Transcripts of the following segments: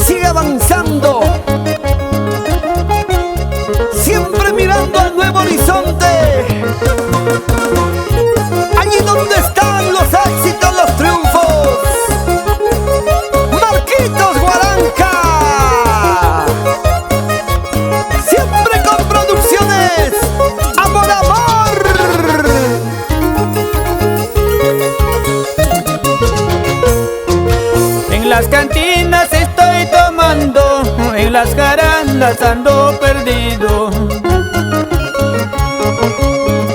Sigue avanzando, siempre mirando al nuevo horizonte. Allí donde están los éxitos, los triunfos. Marquitos Guaranca, siempre con producciones Amor Amor. En las cantinas estoy tomando, en las jarandas ando perdido,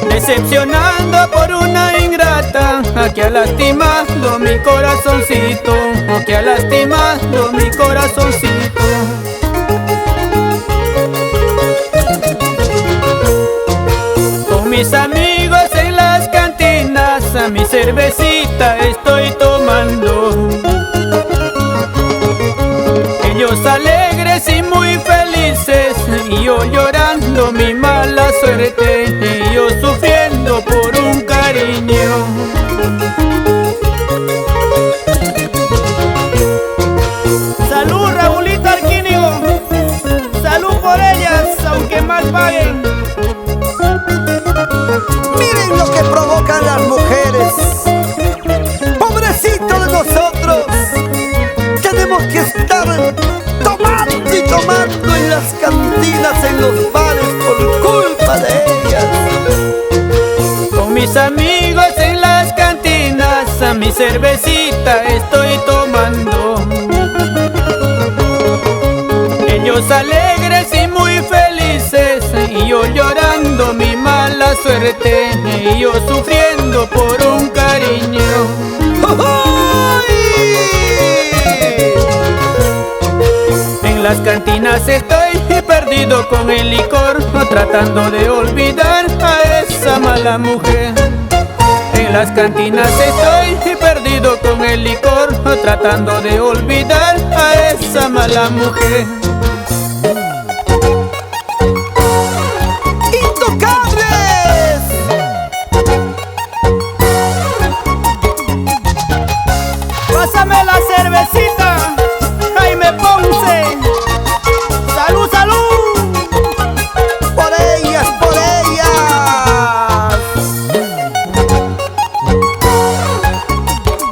decepcionando por una ingrata que ha lastimado mi corazoncito, que ha lastimado mi corazoncito. Con mis amigos en las cantinas a mi cervecita estoy tomando, ellos alegres y muy felices, y yo llorando mi mala suerte, y yo sufriendo por un cariño. Salud, Raulito Arquínigo, salud por ellas, aunque mal paguen. Miren lo que provocan las mujeres. Pobrecito de nosotros, tenemos que estar tomando y tomando en las cantinas, en los bares, por culpa de ellas. Con mis amigos en las cantinas a mi cervecita estoy tomando, ellos alegres y muy felices, y yo llorando mi mala suerte, y yo sufriendo por un cariño. En las cantinas estoy perdido con el licor, tratando de olvidar a esa mala mujer. En las cantinas estoy perdido con el licor, tratando de olvidar a esa mala mujer. ¡Intocables! Pásame la cervecita, Jaime Ponce. ¡Salud, salud! ¡Por ellas, por ellas!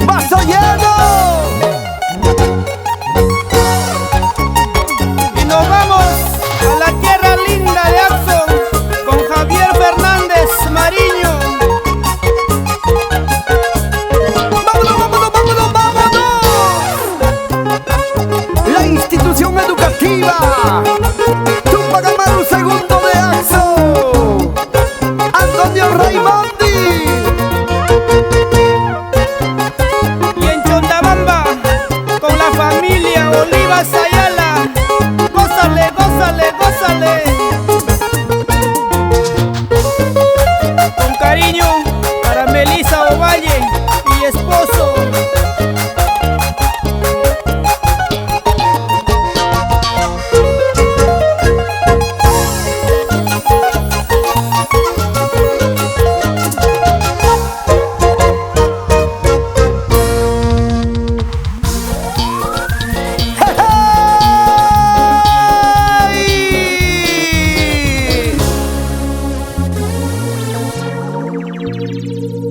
¡Vaso lleno! Y nos vamos a la tierra linda de Axon con Javier Fernández Mariño. ¡Vámonos, vámonos, vámonos, vámonos! La institución educativa Tupac Amaru segundo de Axo, Antonio Raimondi. Y en Chondabamba con la familia Olivas Ayala. Gózale, gózale, gózale. Con cariño para Melissa Ovalle y esposo. ¡Hey!